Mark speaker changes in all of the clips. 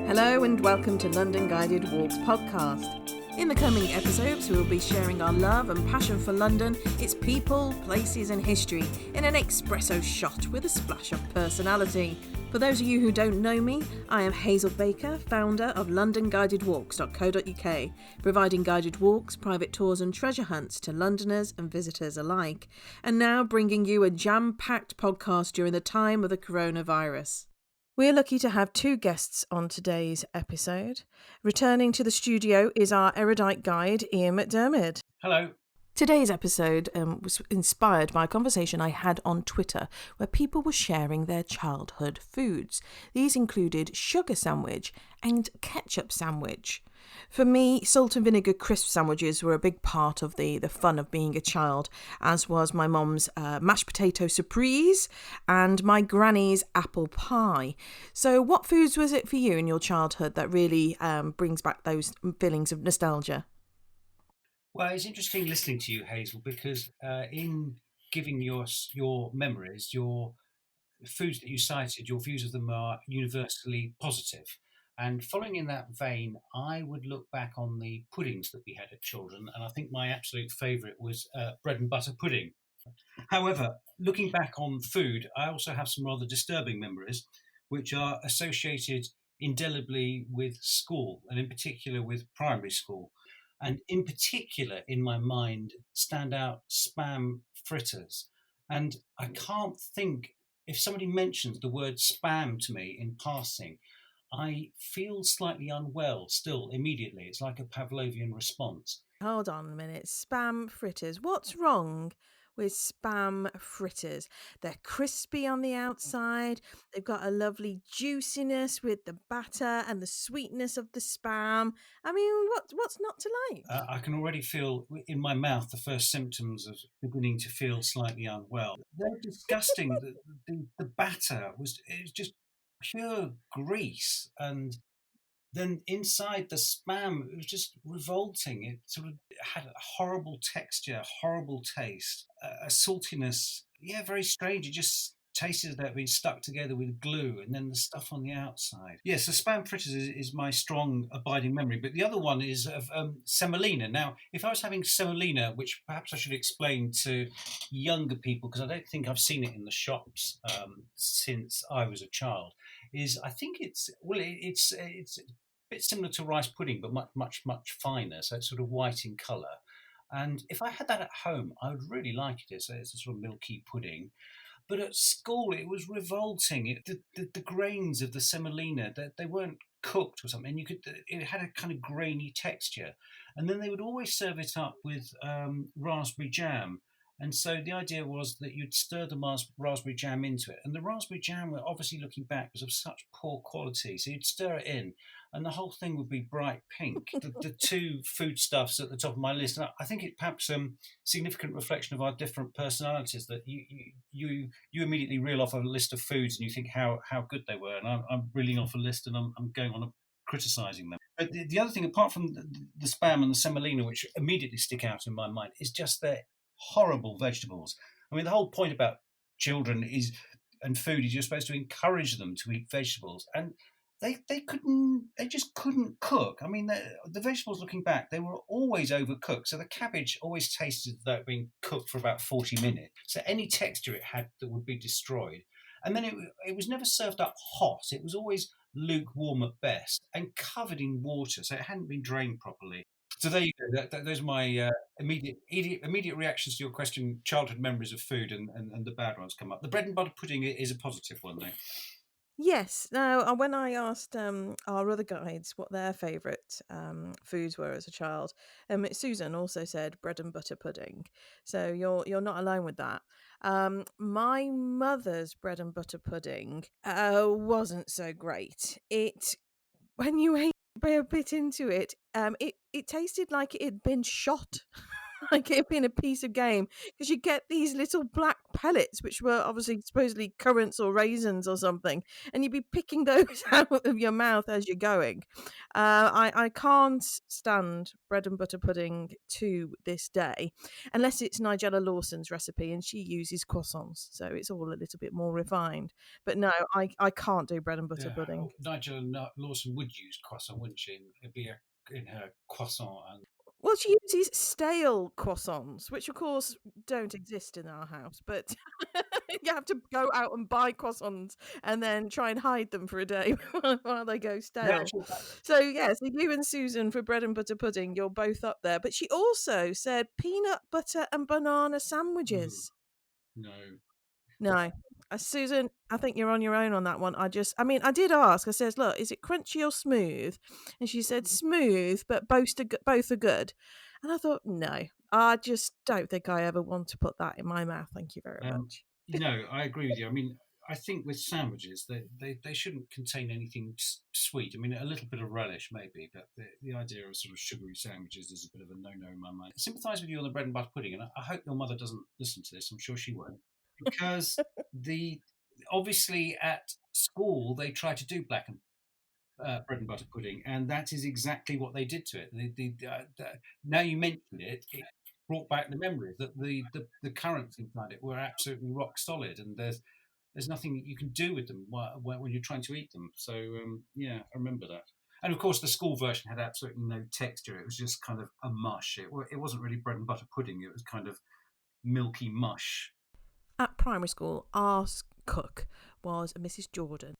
Speaker 1: Hello and welcome to London Guided Walks podcast. In the coming episodes, we will be sharing our love and passion for London, its people, places and history in an espresso shot with a splash of personality. For those of you who don't know me, I am Hazel Baker, founder of LondonGuidedWalks.co.uk, providing guided walks, private tours and treasure hunts to Londoners and visitors alike, and now bringing you a jam-packed podcast during the time of the coronavirus. We're lucky to have two guests on today's episode. Returning to the studio is our erudite guide, Ian McDiarmid.
Speaker 2: Hello.
Speaker 1: Today's episode was inspired by a conversation I had on Twitter where people were sharing their childhood foods. These included sugar sandwich and ketchup sandwich. For me, salt and vinegar crisp sandwiches were a big part of the fun of being a child, as was my mum's mashed potato surprise and my granny's apple pie. So what foods was it for you in your childhood that really brings back those feelings of nostalgia?
Speaker 2: Well, it's interesting listening to you, Hazel, because in giving your memories, your foods that you cited, your views of them are universally positive. And following in that vein, I would look back on the puddings that we had as children, and I think my absolute favourite was bread and butter pudding. However, looking back on food, I also have some rather disturbing memories, which are associated indelibly with school, and in particular with primary school. And in particular, in my mind, stand out spam fritters. And I can't think, if somebody mentions the word spam to me in passing, I feel slightly unwell still immediately. It's like a Pavlovian response.
Speaker 1: Hold on a minute. Spam fritters. What's wrong with spam fritters? They're crispy on the outside. They've got a lovely juiciness with the batter and the sweetness of the spam. I mean, what's not to like?
Speaker 2: I can already feel in my mouth the first symptoms of beginning to feel slightly unwell. They're disgusting. The batter was just pure grease, and then inside the spam, it was just revolting. It sort of had a horrible texture, horrible taste, a saltiness. Yeah, very strange. It just tasted as though it had been stuck together with glue, and then the stuff on the outside. Yes, so spam fritters is my strong abiding memory. But the other one is of semolina. Now, if I was having semolina, which perhaps I should explain to younger people, because I don't think I've seen it in the shops since I was a child, is I think it's a bit similar to rice pudding, but much finer. So it's sort of white in colour. And if I had that at home, I would really like it. It's a sort of milky pudding. But at school, it was revolting. The grains of the semolina, they weren't cooked or something. It had a kind of grainy texture. And then they would always serve it up with raspberry jam. And so the idea was that you'd stir the raspberry jam into it. And the raspberry jam, obviously looking back, was of such poor quality. So you'd stir it in, and the whole thing would be bright pink. The two foodstuffs at the top of my list. And I think it perhaps significant reflection of our different personalities, that you immediately reel off a list of foods and you think how good they were. And I'm reeling off a list and I'm going on criticising them. But the other thing, apart from the spam and the semolina, which immediately stick out in my mind, is just their horrible vegetables. I mean, the whole point about children and food is you're supposed to encourage them to eat vegetables, and they just couldn't cook. I mean, the vegetables, looking back, they were always overcooked. So the cabbage always tasted as though it had been cooked for about 40 minutes. So any texture it had that would be destroyed. And then it was never served up hot. It was always lukewarm at best and covered in water, so it hadn't been drained properly. So there you go. Those are my immediate reactions to your question. Childhood memories of food, and the bad ones come up. The bread and butter pudding is a positive one, though.
Speaker 1: Yes. Now, when I asked our other guides what their favourite foods were as a child, Susan also said bread and butter pudding. So you're not alone with that. My mother's bread and butter pudding wasn't so great. When you ate a bit into it, it tasted like it had been shot. like it being a piece of game, because you get these little black pellets, which were obviously supposedly currants or raisins or something, and you'd be picking those out of your mouth as you're going. I can't stand bread and butter pudding to this day, unless it's Nigella Lawson's recipe and she uses croissants, so it's all a little bit more refined. But no, I can't do bread and butter
Speaker 2: Yeah,
Speaker 1: pudding.
Speaker 2: oh, Nigel Lawson would use croissant, wouldn't she? It'd be in her croissant. And
Speaker 1: Well, she uses stale croissants, which of course don't exist in our house, but you have to go out and buy croissants and then try and hide them for a day while they go
Speaker 2: yeah,
Speaker 1: stale.
Speaker 2: actually,
Speaker 1: So, yeah, so you and Susan for bread and butter pudding, you're both up there. But she also said peanut butter and banana
Speaker 2: mm,
Speaker 1: sandwiches.
Speaker 2: no.
Speaker 1: No. Susan, I think you're on your own on that one. I mean, I did ask. I says, look, is it crunchy or smooth? And she said smooth, but both are good. And I thought, no, I just don't think I ever want to put that in my mouth. Thank you very
Speaker 2: Um,
Speaker 1: much.
Speaker 2: no, I agree with you. I mean, I think with sandwiches, they shouldn't contain anything sweet. I mean, a little bit of relish maybe, but the idea of sort of sugary sandwiches is a bit of a no-no in my mind. I sympathise with you on the bread and butter pudding, and I hope your mother doesn't listen to this. I'm sure she won't, because the obviously at school they try to do black and bread and butter pudding, and that is exactly what they did to it. Now you mentioned it, it brought back the memories that the currants inside it were absolutely rock solid, and there's nothing you can do with them when you're trying to eat them. So yeah, I remember that. And of course, the school version had absolutely no texture. It was just kind of a mush. It wasn't really bread and butter pudding. It was kind of milky mush.
Speaker 1: At primary school, our cook was Mrs. Jordan.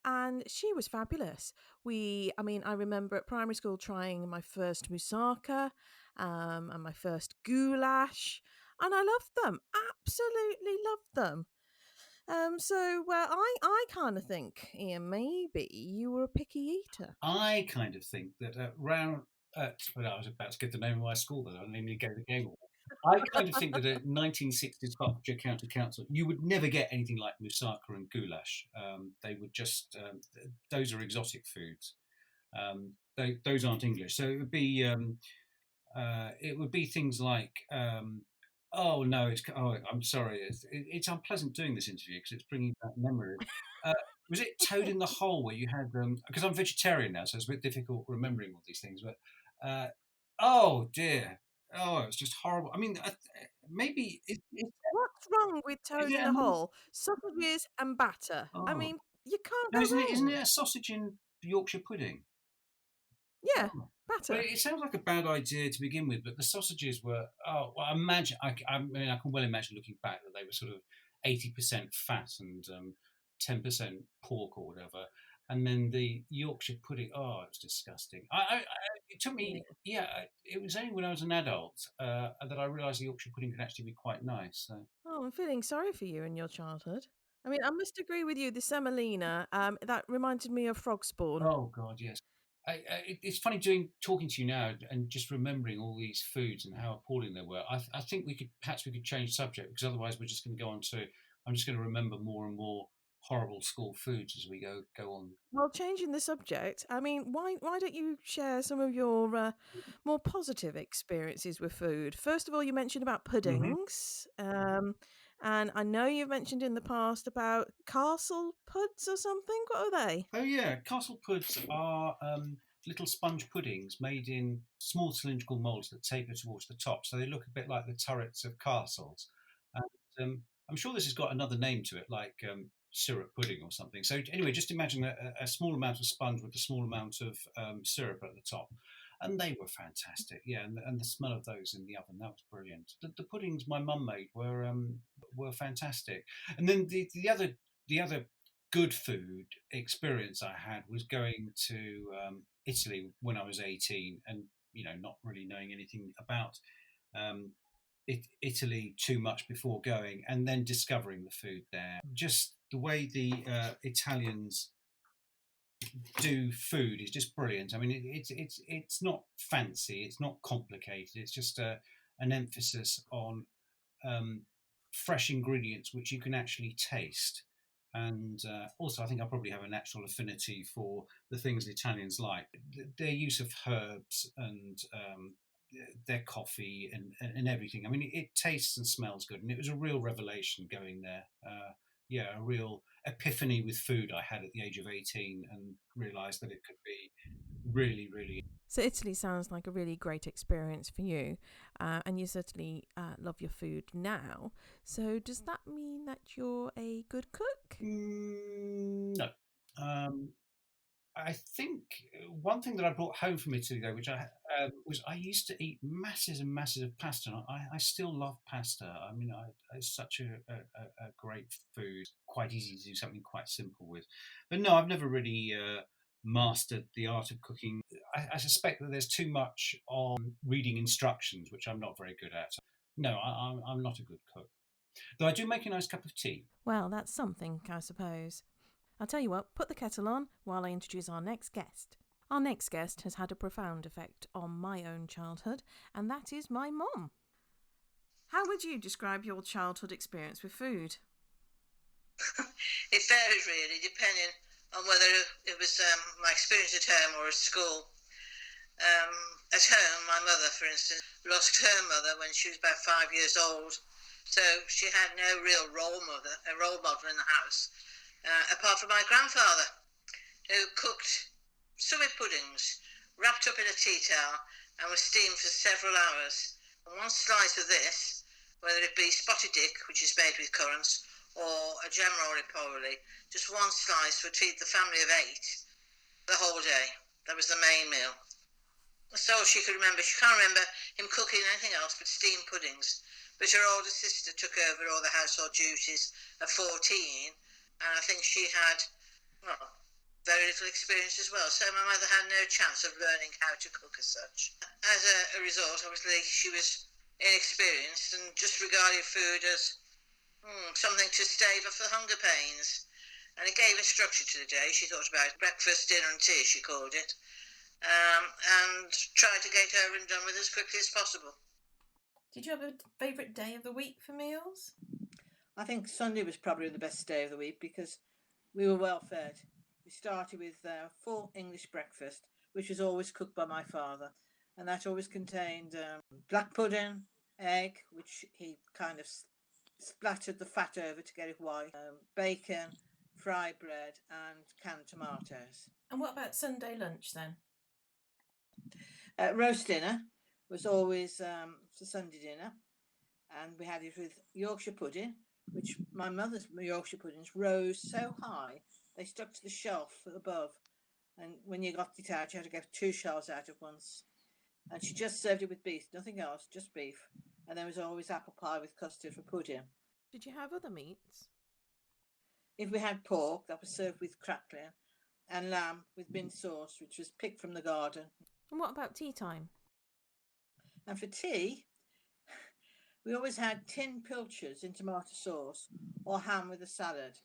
Speaker 1: And she was fabulous. I mean, I remember at primary school trying my first moussaka and my first goulash, and I loved them. Absolutely loved them. I kind of think, Ian, maybe you were a picky eater.
Speaker 2: I kind of think that well, I was about to give the name of my school, but I namely gave the game away. I kind of think that at 1960s Hertfordshire County Council, you would never get anything like moussaka and goulash. They would just, those are exotic foods. Those aren't English. So it would be things like, oh no, I'm sorry, it's unpleasant doing this interview because it's bringing back memories. Uh, was it Toad in the Hole where you had because I'm vegetarian now, so it's a bit difficult remembering all these things. But oh dear, oh it's just horrible. I mean, maybe
Speaker 1: What's wrong with
Speaker 2: is
Speaker 1: Toad
Speaker 2: it
Speaker 1: in
Speaker 2: a
Speaker 1: the
Speaker 2: more,
Speaker 1: Hole? Sausages and batter. I
Speaker 2: oh
Speaker 1: mean, you can't
Speaker 2: no,
Speaker 1: go
Speaker 2: isn't it
Speaker 1: wrong.
Speaker 2: a sausage in Yorkshire pudding?
Speaker 1: Yeah,
Speaker 2: Oh. Well,
Speaker 1: batter.
Speaker 2: it sounds like a bad idea to begin with, but the sausages were. Oh, well, I mean, I can well imagine looking back that they were sort of 80% fat and 10% pork or whatever, and then the Yorkshire pudding. Oh, it was disgusting. It took me. Yeah, it was only when I was an adult that I realised the Yorkshire pudding could actually be quite nice. So.
Speaker 1: Oh, I'm feeling sorry for you in your childhood. I mean, I must agree with you. The semolina, that reminded me of frog spawn.
Speaker 2: Oh God, yes. It's funny talking to you now and just remembering all these foods and how appalling they were. I think we could change subject because otherwise we're just going to go on to. I'm just going to remember more and more horrible school foods as we go on.
Speaker 1: Well, changing the subject, I mean, why don't you share some of your more positive experiences with food? First of all, you mentioned about
Speaker 2: Hmm.
Speaker 1: puddings, and I know you've mentioned in the past about castle puds or something. What are they?
Speaker 2: Oh yeah, castle puds are little sponge puddings made in small cylindrical moulds that taper towards the top, so they look a bit like the turrets of castles. And I'm sure this has got another name to it, like syrup pudding or something. So anyway, just imagine a small amount of sponge with a small amount of syrup at the top. And they were fantastic, yeah. And the smell of those in the oven, that was brilliant. The puddings my mum made were fantastic. And then the other good food experience I had was going to Italy when I was 18, and not really knowing anything about um, Italy too much before going, and then discovering the food there. Just the way the Italians do food is just brilliant. I mean, it's not fancy, it's not complicated. It's just an emphasis on um, fresh ingredients which you can actually taste. And also, I think I probably have a natural affinity for the things the Italians like. Their use of herbs and their coffee and everything. I mean, it tastes and smells good, and it was a real revelation going there. Yeah, a real epiphany with food I had at the age of 18, and realised that it could be really, really.
Speaker 1: So Italy sounds like a really great experience for you, and you certainly love your food now. So does that mean that you're a good cook?
Speaker 2: No. Um, I think one thing that I brought home from Italy, though, which was I used to eat masses and masses of pasta, and I still love pasta. I mean, it's such a great food, quite easy to do something quite simple with. But no, I've never really mastered the art of cooking. I suspect that there's too much on reading instructions, which I'm not very good at. No, I'm not a good cook. Though I do make a nice cup of tea.
Speaker 1: Well, that's something, I suppose. I'll tell you what, put the kettle on while I introduce our next guest. Our next guest has had a profound effect on my own childhood, and that is my mum. How would you describe your childhood experience with food?
Speaker 3: It varies really, depending on whether it was my experience at home or at school. At home, my mother, for instance, lost her mother when she was about 5 years old, so she had no real role model in the house, apart from my grandfather, who cooked suet puddings wrapped up in a tea towel and was steamed for several hours. And one slice of this, whether it be spotted dick, which is made with currants, or a gem roly-poly, just one slice would feed the family of 8 the whole day. That was the main meal. That's all she could remember. She can't remember him cooking anything else but steamed puddings. But her older sister took over all the household duties at 14, and I think she had, well, very little experience as well. So my mother had no chance of learning how to cook as such. As a result, obviously, she was inexperienced and just regarded food as something to stave off the hunger pains. And it gave a structure to the day. She thought about breakfast, dinner and tea, she called it, and tried to get over and done with as quickly as possible.
Speaker 1: Did you have a favourite day of the week for meals?
Speaker 4: I think Sunday was probably the best day of the week because we were well fed. We started with full English breakfast, which was always cooked by my father, and that always contained black pudding, egg, which he kind of splattered the fat over to get it white, bacon, fried bread, and canned tomatoes.
Speaker 1: And what about Sunday lunch then?
Speaker 4: Roast dinner was always for Sunday dinner, and we had it with Yorkshire pudding, which my mother's Yorkshire puddings rose so high they stuck to the shelf above, and when you got it out you had to get 2 shelves out at once. And she just served it with beef, nothing else, just beef. And there was always apple pie with custard for pudding.
Speaker 1: Did you have other meats?
Speaker 4: If we had pork, that was served with crackling, and lamb with mint sauce, which was picked from the garden.
Speaker 1: And what about tea time?
Speaker 4: And for tea, we always had tin pilchards in tomato sauce or ham with a salad.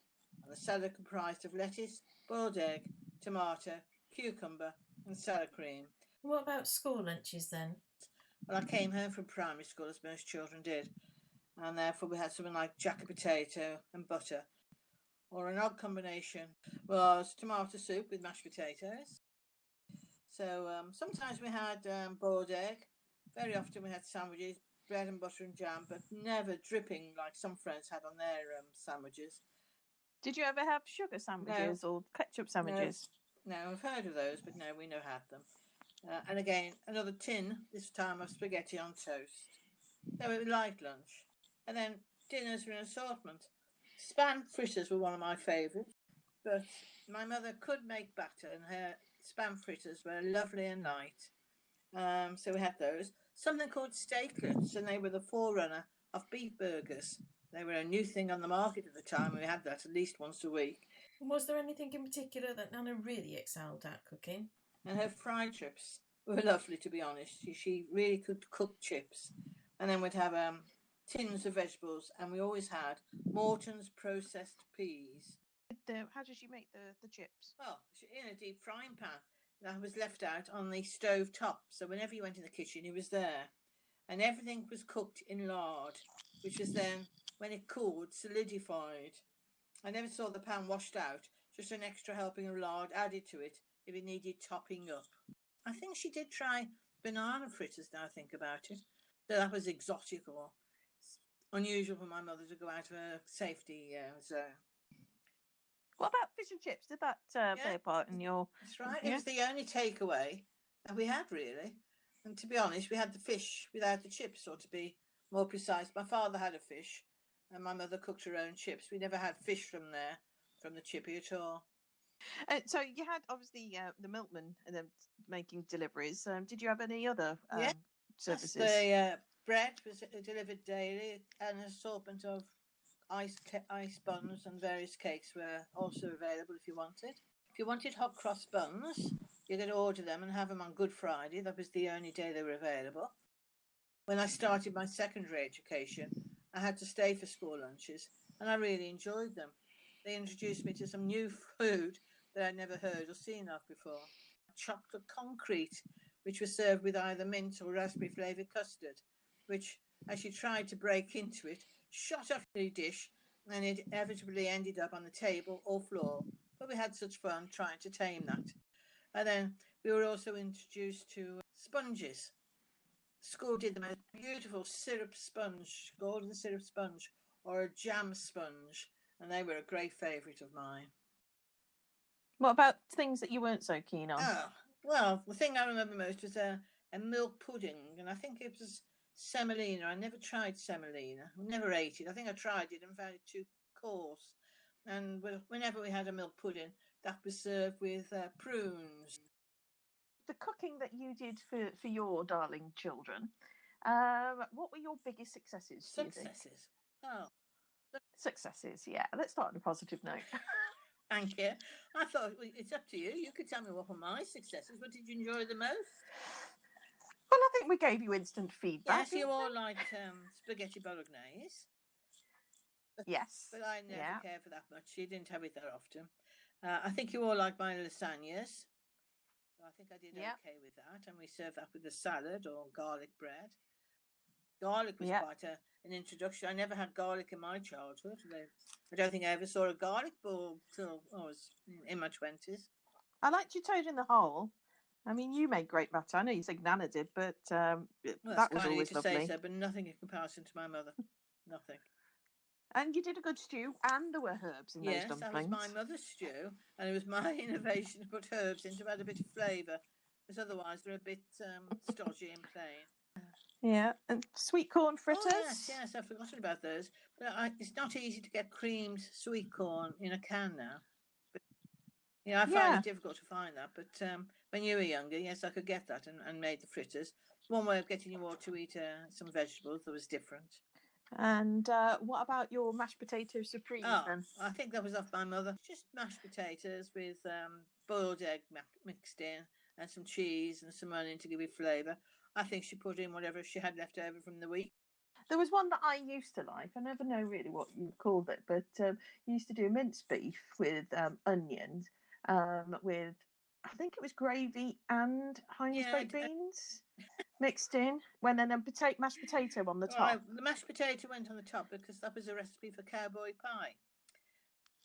Speaker 4: And the salad comprised of lettuce, boiled egg, tomato, cucumber and salad cream.
Speaker 1: And what about school lunches then?
Speaker 4: Well, I came home from primary school, as most children did, and therefore we had something like jacket potato and butter. Or an odd combination was tomato soup with mashed potatoes. So sometimes we had boiled egg. Very often we had sandwiches, bread and butter and jam, but never dripping like some friends had on their sandwiches.
Speaker 5: Did you ever have sugar sandwiches or ketchup sandwiches?
Speaker 4: No, I've heard of those, but no, we never had them. And again, another tin, this time of spaghetti on toast. They were light lunch. And then dinners were an assortment. Spam fritters were one of my favourites, but my mother could make batter, and her spam fritters were lovely and light. So we had those. Something called steaklets, and they were the forerunner of beef burgers. They were a new thing on the market at the time, and we had that at least once a week.
Speaker 1: Was there anything in particular that Nana really excelled at cooking?
Speaker 4: And her fried chips were lovely, to be honest. She really could cook chips. And then we'd have tins of vegetables, and we always had Morton's processed peas.
Speaker 5: How did you make the chips?
Speaker 4: Well, in a deep frying pan that was left out on the stove top. So whenever you went in the kitchen, he was there. And everything was cooked in lard, which was then, when it cooled, solidified. I never saw the pan washed out, just an extra helping of lard added to it if it needed topping up. I think she did try banana fritters now I think about it. So that was exotic or unusual for my mother to go out of her safety zone.
Speaker 5: What about fish and chips? Did that play a part in your...
Speaker 4: That's right.
Speaker 5: Yeah?
Speaker 4: It was the only takeaway that we had, really. And to be honest, we had the fish without the chips, or to be more precise, my father had a fish and my mother cooked her own chips. We never had fish from there, from the chippy at all.
Speaker 5: So you had, obviously, the milkman making deliveries. Did you have any other services?
Speaker 4: The bread was delivered daily, and an assortment of ice buns and various cakes were also available if you wanted. If you wanted hot cross buns, you could order them and have them on Good Friday. That was the only day they were available. When I started my secondary education, I had to stay for school lunches, and I really enjoyed them. They introduced me to some new food that I'd never heard or seen of before. Chocolate concrete, which was served with either mint or raspberry flavoured custard, which, as you tried to break into it, shot off the dish, and it inevitably ended up on the table or floor. But we had such fun trying to tame that. And then we were also introduced to sponges. School did the most beautiful syrup sponge, golden syrup sponge, or a jam sponge, and they were a great favourite of mine.
Speaker 5: What about things that you weren't so keen on?
Speaker 4: Oh, well, the thing I remember most was a milk pudding, and I think it was semolina. I never tried semolina. I never ate it. I think I tried it and found it too coarse. And whenever we had a milk pudding, that was served with prunes.
Speaker 5: The cooking that you did for your darling children, what were your biggest successes?
Speaker 4: Successes? Oh.
Speaker 5: Successes, yeah. Let's start on a positive note.
Speaker 4: Thank you. I thought, well, it's up to you. You could tell me what were my successes. What did you enjoy the most?
Speaker 5: Well, I think we gave you instant feedback.
Speaker 4: Yes, you all liked spaghetti bolognese.
Speaker 5: Yes.
Speaker 4: But I never cared for that much. You didn't have it that often. I think you all liked my lasagnas. So I think I did okay with that. And we served that with a salad or garlic bread. Garlic was quite an introduction. I never had garlic in my childhood. I don't think I ever saw a garlic ball till I was in my 20s.
Speaker 5: I liked your toad in the hole. I mean, you made great batter. I know you said Nana did, but that was always lovely.
Speaker 4: Say so, but nothing in comparison to my mother. Nothing.
Speaker 5: And you did a good stew, and there were herbs in those dumplings. Yes,
Speaker 4: that was my mother's stew, and it was my innovation to put herbs in to add a bit of flavour, because otherwise they're a bit stodgy and plain.
Speaker 5: Yeah, and sweet corn fritters.
Speaker 4: Oh, yes, I've forgotten about those. But it's not easy to get creamed sweet corn in a can now. But, I find it difficult to find that. But when you were younger, yes, I could get that and made the fritters. One way of getting you all to eat some vegetables that was different.
Speaker 5: And what about your mashed potato supreme then?
Speaker 4: I think that was off my mother. Just mashed potatoes with boiled egg mixed in and some cheese and some onion to give it flavour. I think she put in whatever she had left over from the week.
Speaker 5: There was one that I used to like. I never know really what you called it, but you used to do minced beef with onions, with, I think it was gravy and Heinz baked beans mixed in, when then mashed potato on the top.
Speaker 4: The mashed potato went on the top because that was a recipe for cowboy pie.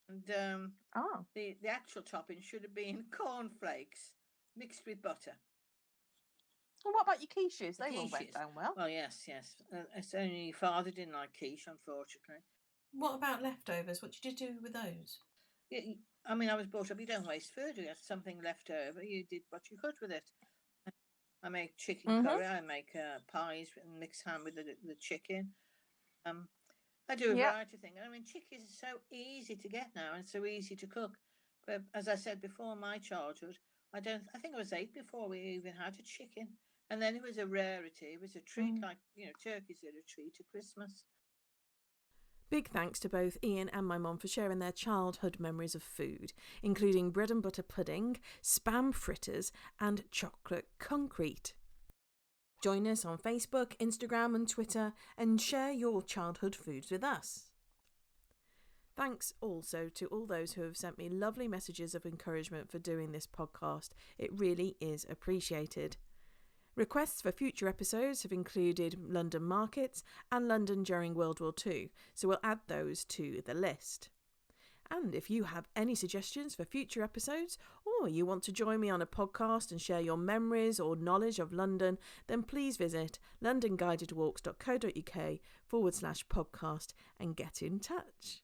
Speaker 4: And the actual topping should have been cornflakes mixed with butter.
Speaker 5: And what about your quiches? They all went down well.
Speaker 4: Well, yes. It's only father didn't like quiche, unfortunately.
Speaker 1: What about leftovers? What did you do with those?
Speaker 4: I mean, I was brought up, you don't waste food. You had something left over, you did what you could with it. I make chicken curry, I make pies and mix ham with the chicken. I do a variety of things. I mean, chicken is so easy to get now and so easy to cook. But as I said before, my childhood, I think I was 8 before we even had a chicken. And then it was a rarity. It was a treat, like, turkeys are a treat at Christmas.
Speaker 1: Big thanks to both Ian and my mum for sharing their childhood memories of food, including bread and butter pudding, spam fritters and chocolate concrete. Join us on Facebook, Instagram and Twitter and share your childhood foods with us. Thanks also to all those who have sent me lovely messages of encouragement for doing this podcast. It really is appreciated. Requests for future episodes have included London markets and London during World War II, so we'll add those to the list. And if you have any suggestions for future episodes, or you want to join me on a podcast and share your memories or knowledge of London, then please visit londonguidedwalks.co.uk/podcast and get in touch.